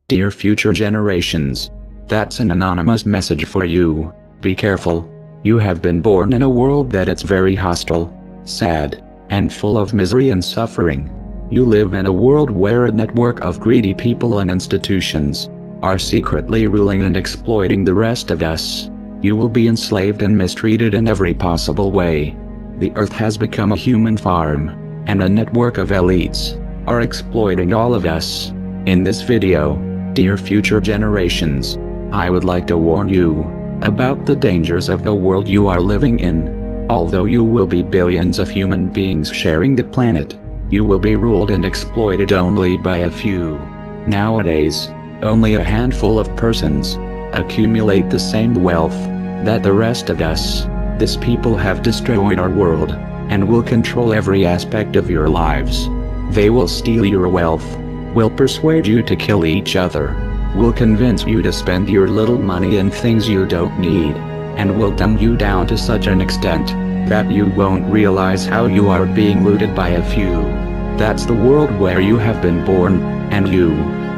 Dear future generations. That's an anonymous message for you. Be careful. You have been born in a world that it's very hostile, sad, and full of misery and suffering. You live in a world where a network of greedy people and institutions are secretly ruling and exploiting the rest of us. You will be enslaved and mistreated in every possible way. The earth has become a human farm, and a network of elites are exploiting all of us. In this video, dear future generations, I would like to warn you about the dangers of the world you are living in. Although you will be billions of human beings sharing the planet, you will be ruled and exploited only by a few. Nowadays, only a handful of persons accumulate the same wealth that the rest of us. These people have destroyed our world and will control every aspect of your lives. They will steal your wealth, will persuade you to kill each other, will convince you to spend your little money in things you don't need, and will dumb you down to such an extent that you won't realize how you are being looted by a few. That's the world where you have been born, and you,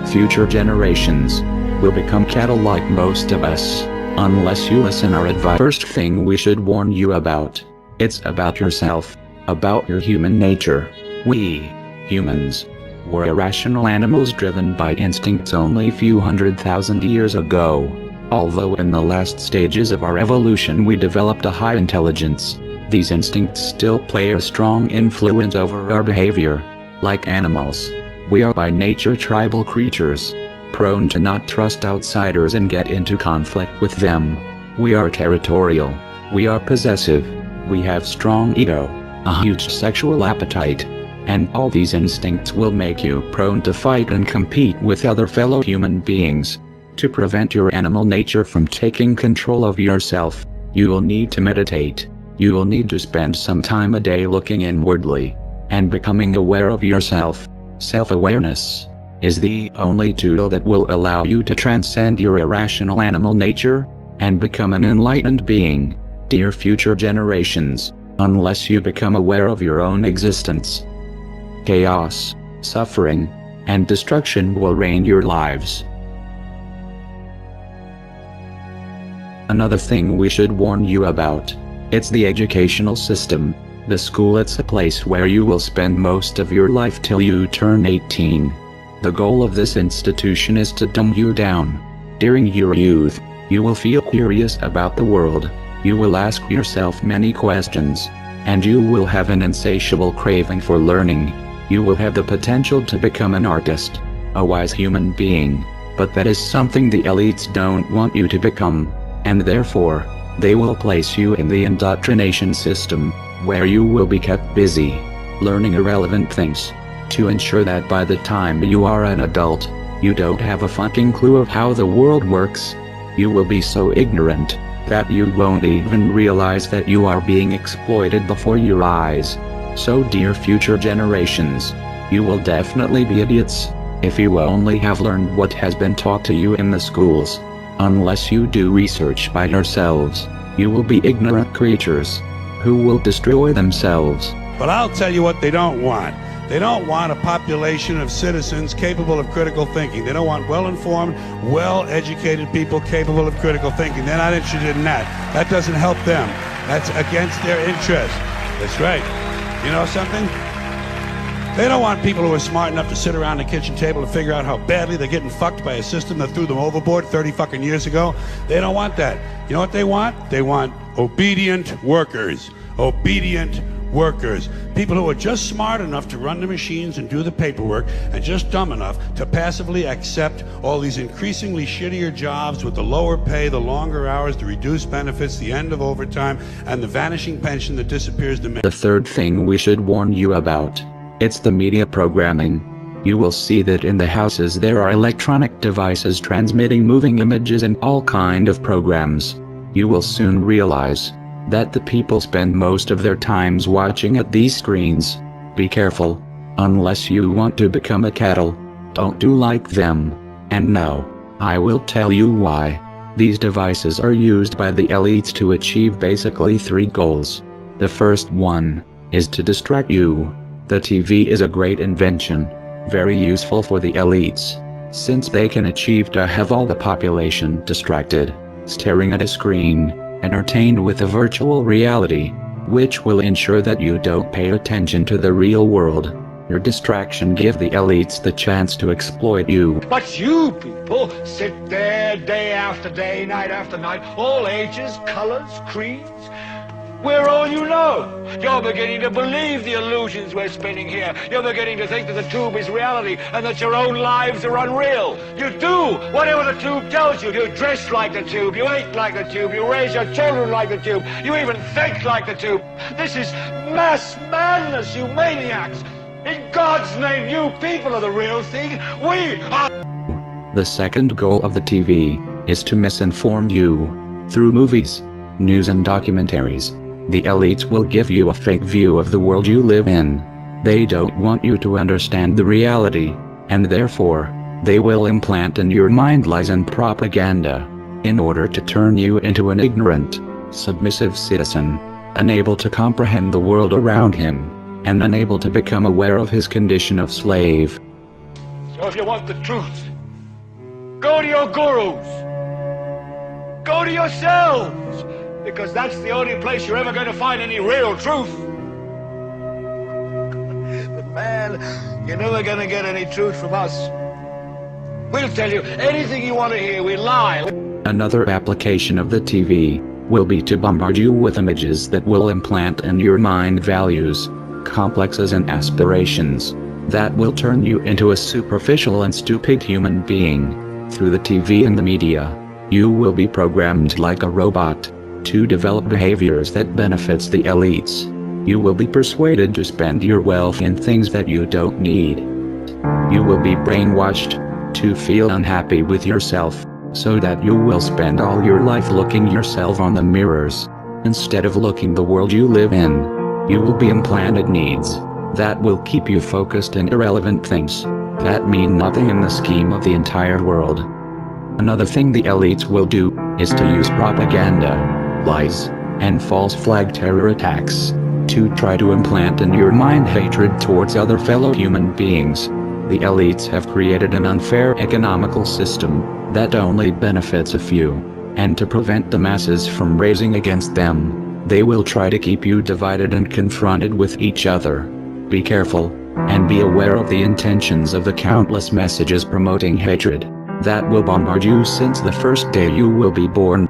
future generations, will become cattle like most of us, unless you listen our advice. First thing we should warn you about, it's about yourself, about your human nature. We, humans, were irrational animals driven by instincts only a few 100,000 years ago. Although in the last stages of our evolution we developed a high intelligence, these instincts still play a strong influence over our behavior. Like animals, we are by nature tribal creatures, prone to not trust outsiders and get into conflict with them. We are territorial, we are possessive, we have strong ego, a huge sexual appetite, and all these instincts will make you prone to fight and compete with other fellow human beings. To prevent your animal nature from taking control of yourself, you will need to meditate. You will need to spend some time a day looking inwardly and becoming aware of yourself. Self-awareness is the only tool that will allow you to transcend your irrational animal nature and become an enlightened being. Dear future generations, unless you become aware of your own existence, chaos, suffering, and destruction will reign your lives. Another thing we should warn you about, it's the educational system. The school, it's a place where you will spend most of your life till you turn 18. The goal of this institution is to dumb you down. During your youth, you will feel curious about the world. You will ask yourself many questions, and you will have an insatiable craving for learning. You will have the potential to become an artist, a wise human being, but that is something the elites don't want you to become, and therefore, they will place you in the indoctrination system, where you will be kept busy, learning irrelevant things, to ensure that by the time you are an adult, you don't have a fucking clue of how the world works. You will be so ignorant that you won't even realize that you are being exploited before your eyes. So dear future generations, you will definitely be idiots if you only have learned what has been taught to you in the schools. Unless you do research by yourselves, you will be ignorant creatures who will destroy themselves. But I'll tell you what they don't want. They don't want a population of citizens capable of critical thinking. They don't want well-informed, well-educated people capable of critical thinking. They're not interested in that. That doesn't help them. That's against their interest. That's right. You know something? They don't want people who are smart enough to sit around the kitchen table and figure out how badly they're getting fucked by a system that threw them overboard 30 fucking years ago. They don't want that. You know what they want? They want obedient workers. Obedient workers. People who are just smart enough to run the machines and do the paperwork, and just dumb enough to passively accept all these increasingly shittier jobs with the lower pay, the longer hours, the reduced benefits, the end of overtime, and the vanishing pension that disappears the minute. The third thing we should warn you about, it's the media programming. You will see that in the houses there are electronic devices transmitting moving images and all kind of programs. You will soon realize that the people spend most of their times watching at these screens. Be careful. Unless you want to become a cattle, don't do like them. And now, I will tell you why. These devices are used by the elites to achieve basically 3 goals. The first one is to distract you. The TV is a great invention, very useful for the elites. since they can achieve to have all the population distracted, staring at a screen, entertained with a virtual reality, which will ensure that you don't pay attention to the real world. Your distraction give the elites the chance to exploit you. But you people sit there day after day, night after night, all ages, colors, creeds. We're all you know. You're beginning to believe the illusions we're spinning here. You're beginning to think that the tube is reality and that your own lives are unreal. You do whatever the tube tells you. You dress like the tube. You eat like the tube. You raise your children like the tube. You even think like the tube. This is mass madness, you maniacs. In God's name, you people are the real thing. We are... The second goal of the TV is to misinform you. Through movies, news and documentaries, the elites will give you a fake view of the world you live in. They don't want you to understand the reality, and therefore, they will implant in your mind lies and propaganda, in order to turn you into an ignorant, submissive citizen, unable to comprehend the world around him, and unable to become aware of his condition of slave. So if you want the truth, go to your gurus. Go to yourselves. Because that's the only place you're ever going to find any real truth. But man, you're never going to get any truth from us. We'll tell you anything you want to hear. We lie. Another application of the TV will be to bombard you with images that will implant in your mind values, complexes and aspirations that will turn you into a superficial and stupid human being. Through the TV and the media, you will be programmed like a robot to develop behaviors that benefits the elites. You will be persuaded to spend your wealth in things that you don't need. You will be brainwashed to feel unhappy with yourself, so that you will spend all your life looking yourself on the mirrors, instead of looking the world you live in. You will be implanted needs that will keep you focused in irrelevant things that mean nothing in the scheme of the entire world. Another thing the elites will do is to use propaganda, lies, and false flag terror attacks to try to implant in your mind hatred towards other fellow human beings. The elites have created an unfair economical system that only benefits a few, and to prevent the masses from raising against them, they will try to keep you divided and confronted with each other. Be careful, and be aware of the intentions of the countless messages promoting hatred that will bombard you since the first day you will be born.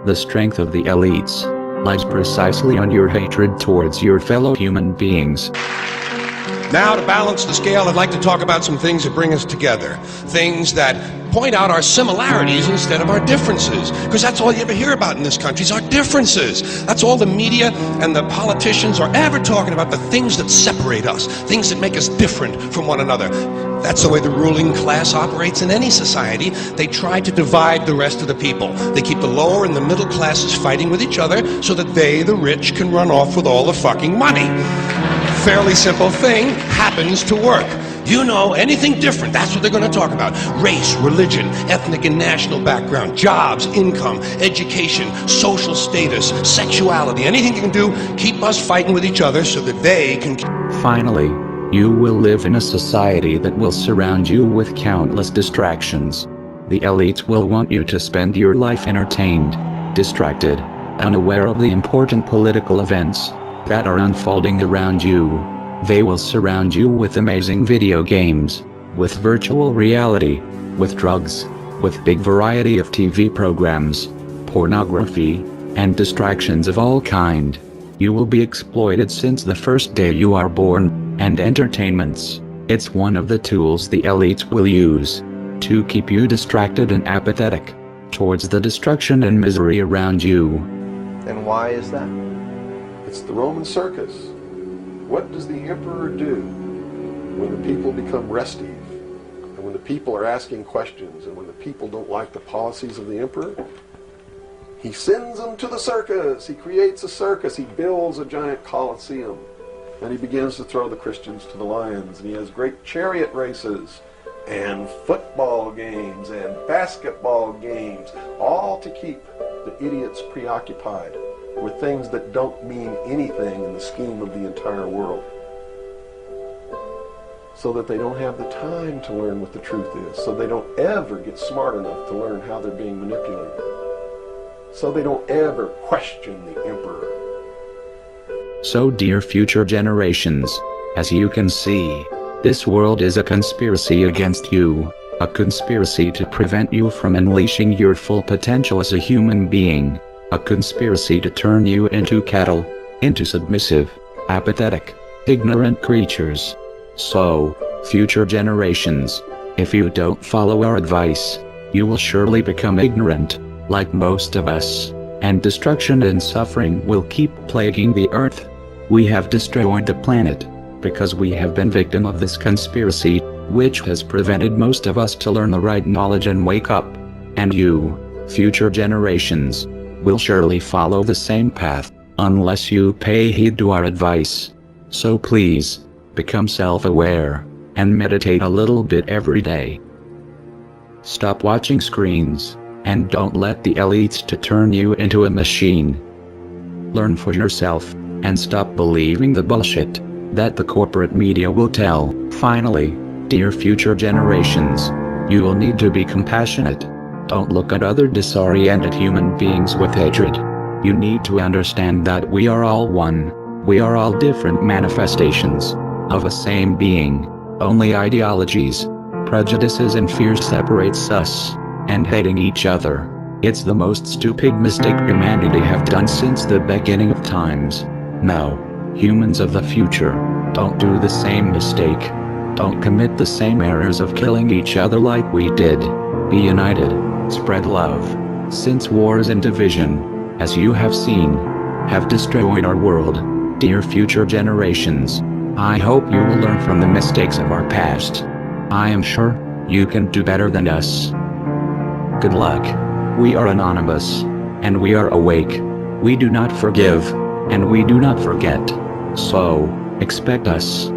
The strength of the elites lies precisely on your hatred towards your fellow human beings. Now, to balance the scale, I'd like to talk about some things that bring us together. Things that point out our similarities instead of our differences. Because that's all you ever hear about in this country is our differences. That's all the media and the politicians are ever talking about, the things that separate us, things that make us different from one another. That's the way the ruling class operates in any society. They try to divide the rest of the people. They keep the lower and the middle classes fighting with each other so that they, the rich, can run off with all the fucking money. Fairly simple thing, happens to work. You know, anything different, that's what they're going to talk about. Race, religion, ethnic and national background, jobs, income, education, social status, sexuality, anything you can do, keep us fighting with each other so that they can... Finally, you will live in a society that will surround you with countless distractions. The elites will want you to spend your life entertained, distracted, unaware of the important political events that are unfolding around you. They will surround you with amazing video games, with virtual reality, with drugs, with big variety of TV programs, pornography, and distractions of all kind. You will be exploited since the first day you are born, and entertainments. It's one of the tools the elites will use to keep you distracted and apathetic towards the destruction and misery around you. And why is that? It's the Roman circus. What does the emperor do when the people become restive, and when the people are asking questions, and when the people don't like the policies of the emperor? He sends them to the circus. He creates a circus. He builds a giant coliseum, and he begins to throw the Christians to the lions, and he has great chariot races and football games and basketball games, all to keep the idiots preoccupied with things that don't mean anything in the scheme of the entire world. so that they don't have the time to learn what the truth is, so they don't ever get smart enough to learn how they're being manipulated, so they don't ever question the emperor. So dear future generations, as you can see, this world is a conspiracy against you, a conspiracy to prevent you from unleashing your full potential as a human being, a conspiracy to turn you into cattle, into submissive, apathetic, ignorant creatures. So, future generations, if you don't follow our advice, you will surely become ignorant, like most of us, and destruction and suffering will keep plaguing the earth. We have destroyed the planet, because we have been victim of this conspiracy, which has prevented most of us to learn the right knowledge and wake up. And you, future generations, will surely follow the same path, unless you pay heed to our advice. So please, become self-aware, and meditate a little bit every day. Stop watching screens, and don't let the elites to turn you into a machine. Learn for yourself, and stop believing the bullshit that the corporate media will tell. Finally, dear future generations, you will need to be compassionate. Don't look at other disoriented human beings with hatred. You need to understand that we are all one. We are all different manifestations of a same being. Only ideologies, prejudices and fears separates us, and hating each other. It's the most stupid mistake humanity have done since the beginning of times. Now, humans of the future, don't do the same mistake. Don't commit the same errors of killing each other like we did. Be united, spread love, since wars and division, as you have seen, have destroyed our world. Dear future generations, I hope you will learn from the mistakes of our past. I am sure you can do better than us. Good luck. We are anonymous, and we are awake. We do not forgive, and we do not forget. So, expect us.